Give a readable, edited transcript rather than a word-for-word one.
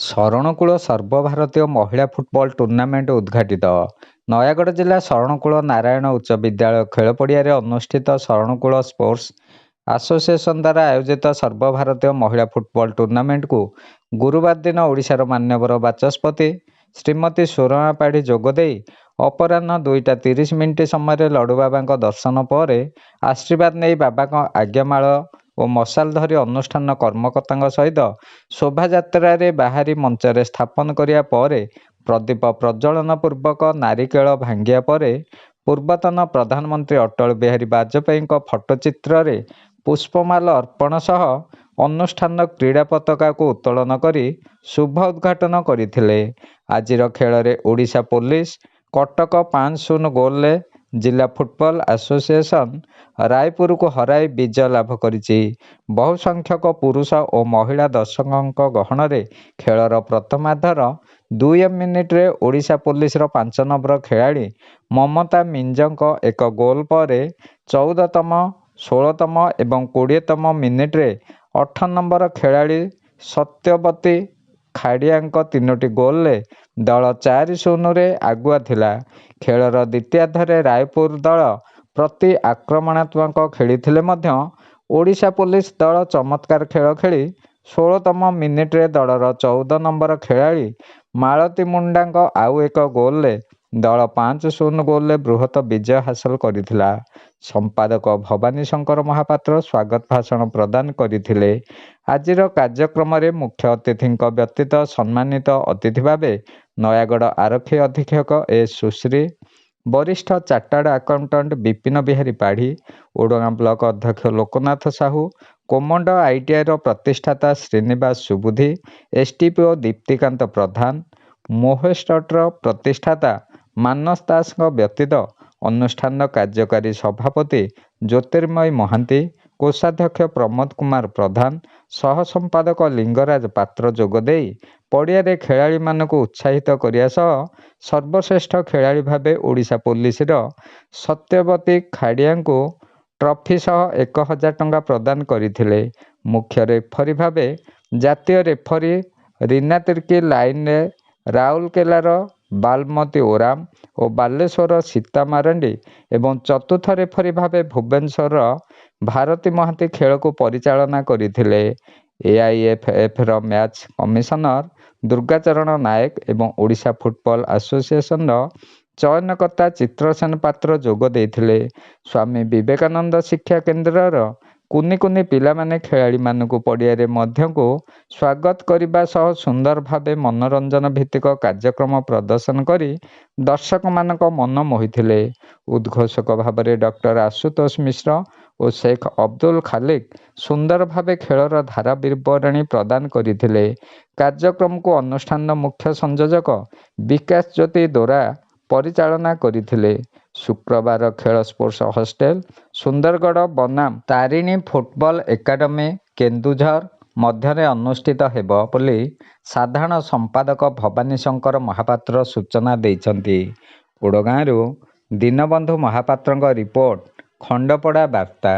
ଶରଣକୂଳ ସର୍ବଭାରତୀୟ ମହିଳା football tournament ଉଦ୍ଘାଟିତ। ନୟାଗଡ଼ ଜିଲ୍ଲା ଶରଣକୂଳ ନାରାୟଣ ଉଚ୍ଚ ବିଦ୍ୟାଳୟ ଖେଳ ପଡ଼ିଆରେ ଅନୁଷ୍ଠିତ ଶରଣକୂଳ ସ୍ପୋର୍ଟସ ଆସୋସିଏସନ ଦ୍ୱାରା ଆୟୋଜିତ ସର୍ବଭାରତୀୟ ମହିଳା ଫୁଟବଲ ଟୁର୍ଣ୍ଣାମେଣ୍ଟକୁ ଗୁରୁବାର ଦିନ ଓଡ଼ିଶାର ମାନ୍ୟବର ବାଚସ୍ପତି ଶ୍ରୀମତୀ ସୁରମା ପାଢ଼ୀ ଯୋଗଦେଇ ଅପରାହ୍ନ 2:30 ସମୟରେ ଲଡ଼ୁବାବାଙ୍କ ଦର୍ଶନ ପରେ ଆଶୀର୍ବାଦ ନେଇ ବାବାଙ୍କ ଆଜ୍ଞାମାଳ ଓ ମଶାଲ ଧରି ଅନୁଷ୍ଠାନ କର୍ମକର୍ତ୍ତାଙ୍କ ସହିତ ଶୋଭାଯାତ୍ରାରେ ବାହାରି ମଞ୍ଚରେ ସ୍ଥାପନ କରିବା ପରେ ପ୍ରଦୀପ ପ୍ରଜ୍ୱଳନ ପୂର୍ବକ ନାରିକେଳ ଭାଙ୍ଗିବା ପରେ ପୂର୍ବତନ ପ୍ରଧାନମନ୍ତ୍ରୀ ଅଟଳ ବିହାରୀ ବାଜପେୟୀଙ୍କ ଫଟୋଚିତ୍ରରେ ପୁଷ୍ପମାଲ ଅର୍ପଣ ସହ ଅନୁଷ୍ଠାନର କ୍ରୀଡ଼ା ପତାକାକୁ ଉତ୍ତୋଳନ କରି ଶୁଭ ଉଦ୍ଘାଟନ କରିଥିଲେ। ଆଜିର ଖେଳରେ ଓଡ଼ିଶା ପୋଲିସ କଟକ 5-0 ଗୋଲରେ ଜିଲ୍ଲା ଫୁଟବଲ ଆସୋସିଏସନ ରାୟପୁରକୁ ହରାଇ ବିଜୟ ଲାଭ କରିଛି। ବହୁ ସଂଖ୍ୟକ ପୁରୁଷ ଓ ମହିଳା ଦର୍ଶକଙ୍କ ଗହଣରେ ଖେଳର ପ୍ରଥମାର୍ଦ୍ଧର 2 ମିନିଟରେ ଓଡ଼ିଶା ପୋଲିସର 5 ନମ୍ବର ଖେଳାଳି ମମତା ମିଞ୍ଜଙ୍କ ଏକ ଗୋଲ ପରେ 14ତମ, 16ତମ ଏବଂ 20ତମ ମିନିଟରେ 18 ନମ୍ବର ଖେଳାଳି ସତ୍ୟବତୀ ଖାଡ଼ିଆଙ୍କ 3ଟି ଗୋଲରେ ଦଳ 4-0ରେ ଆଗୁଆ ଥିଲା। ଖେଳର ଦ୍ୱିତୀୟାର୍ଦ୍ଧରେ ରାୟପୁର ଦଳ ପ୍ରତି ଆକ୍ରମଣାତ୍ମକ ଖେଳିଥିଲେ ମଧ୍ୟ ଓଡ଼ିଶା ପୋଲିସ ଦଳ ଚମତ୍କାର ଖେଳ ଖେଳି 16ତମ ମିନିଟରେ ଦଳର 14 ନମ୍ବର ଖେଳାଳି ମାଳତୀ ମୁଣ୍ଡାଙ୍କ ଆଉ ଏକ ଗୋଲରେ ଦଳ 5-0 ଗୋଲରେ ବୃହତ ବିଜୟ ହାସଲ କରିଥିଲା। ସମ୍ପାଦକ ଭବାନୀ ଶଙ୍କର ମହାପାତ୍ର ସ୍ୱାଗତ ଭାଷଣ ପ୍ରଦାନ କରିଥିଲେ। ଆଜିର କାର୍ଯ୍ୟକ୍ରମରେ ମୁଖ୍ୟ ଅତିଥିଙ୍କ ବ୍ୟତୀତ ସମ୍ମାନିତ ଅତିଥି ଭାବେ ନୟାଗଡ଼ ଆରକ୍ଷୀ ଅଧୀକ୍ଷକ ଏ ସୁଶ୍ରୀ, ବରିଷ୍ଠ chartered accountant Bipin Bihari Padhi, Odagaon block ଅଧ୍ୟକ୍ଷ ଲୋକନାଥ ସାହୁ, କୋମଣ୍ଡ ITIର ପ୍ରତିଷ୍ଠାତା ଶ୍ରୀନିବାସ ସୁବୁଦ୍ଧି, SDPO ଦୀପ୍ତିକାନ୍ତ ପ୍ରଧାନ, ମୋହେଷ୍ଟର ପ୍ରତିଷ୍ଠାତା ମାନସ ଦାସଙ୍କ ବ୍ୟତୀତ ଅନୁଷ୍ଠାନର କାର୍ଯ୍ୟକାରୀ ସଭାପତି ଜ୍ୟୋତିର୍ମୟୀ ମହାନ୍ତି, କୋଷାଧ୍ୟକ୍ଷ ପ୍ରମୋଦ କୁମାର ପ୍ରଧାନ, ସହ ସମ୍ପାଦକ ଲିଙ୍ଗରାଜ ପାତ୍ର ଯୋଗଦେଇ ପଡ଼ିଆରେ ଖେଳାଳିମାନଙ୍କୁ ଉତ୍ସାହିତ କରିବା ସହ ସର୍ବଶ୍ରେଷ୍ଠ ଖେଳାଳି ଭାବେ ଓଡ଼ିଶା ପୋଲିସର ସତ୍ୟବତୀ ଖାଡ଼ିଆଙ୍କୁ ଟ୍ରଫି ସହ 1000 ଟଙ୍କା ପ୍ରଦାନ କରିଥିଲେ। ମୁଖ୍ୟ ରେଫରୀ ଭାବେ ଜାତୀୟ ରେଫରୀ ରୀନା ତିର୍କୀ, ଲାଇନରେ ରାଉରକେଲାର ବାଲମତୀ ଓରାମ ଓ ବାଲେଶ୍ୱରର ସୀତା ମାରାଣ୍ଡି ଏବଂ ଚତୁର୍ଥ ରେଫରୀ ଭାବେ ଭୁବନେଶ୍ୱରର ଭାରତୀ ମହାନ୍ତି ଖେଳକୁ ପରିଚାଳନା କରିଥିଲେ। AIFFର ମ୍ୟାଚ୍ କମିଶନର ଦୁର୍ଗାଚରଣ ନାୟକ ଏବଂ ଓଡ଼ିଶା ଫୁଟବଲ ଆସୋସିଏସନର ଚୟନକର୍ତ୍ତା ଚିତ୍ରସେନ ପାତ୍ର ଯୋଗ ଦେଇଥିଲେ। ସ୍ୱାମୀ ବିବେକାନନ୍ଦ ଶିକ୍ଷା କେନ୍ଦ୍ରର କୁନି କୁନି ପିଲାମାନେ ଖେଳାଳିମାନଙ୍କୁ ପଡ଼ିଆରେ ମଧ୍ୟକୁ ସ୍ୱାଗତ କରିବା ସହ ସୁନ୍ଦର ଭାବେ ମନୋରଞ୍ଜନ ଭିତ୍ତିକ କାର୍ଯ୍ୟକ୍ରମ ପ୍ରଦର୍ଶନ କରି ଦର୍ଶକମାନଙ୍କ ମନ ମୋହିଥିଲେ। ଉଦ୍ଘୋଷକ ଭାବରେ ଡକ୍ଟର ଆଶୁତୋଷ ମିଶ୍ର ଓ ଶେଖ ଅବଦୁଲ ଖାଲିକ ସୁନ୍ଦର ଭାବେ ଖେଳର ଧାରା ବିବରଣୀ ପ୍ରଦାନ କରିଥିଲେ। କାର୍ଯ୍ୟକ୍ରମକୁ ଅନୁଷ୍ଠାନର ମୁଖ୍ୟ ସଂଯୋଜକ ବିକାଶ ଜ୍ୟୋତି ଦୋରା ପରିଚାଳନା କରିଥିଲେ। ଶୁକ୍ରବାର ଖେଳ ସ୍ପୋର୍ଟସ ହଷ୍ଟେଲ, ସୁନ୍ଦରଗଡ଼ ବନାମ ତାରିଣୀ ଫୁଟବଲ ଏକାଡେମୀ, କେନ୍ଦୁଝର ମଧ୍ୟରେ ଅନୁଷ୍ଠିତ ହେବ ବୋଲି ସାଧାରଣ ସମ୍ପାଦକ ଭବାନୀ ଶଙ୍କର ମହାପାତ୍ର ସୂଚନା ଦେଇଛନ୍ତି। ଓଡ଼ଗାଁରୁ ଦୀନବନ୍ଧୁ ମହାପାତ୍ରଙ୍କ ରିପୋର୍ଟ, ଖଣ୍ଡପଡ଼ା ବାର୍ତ୍ତା।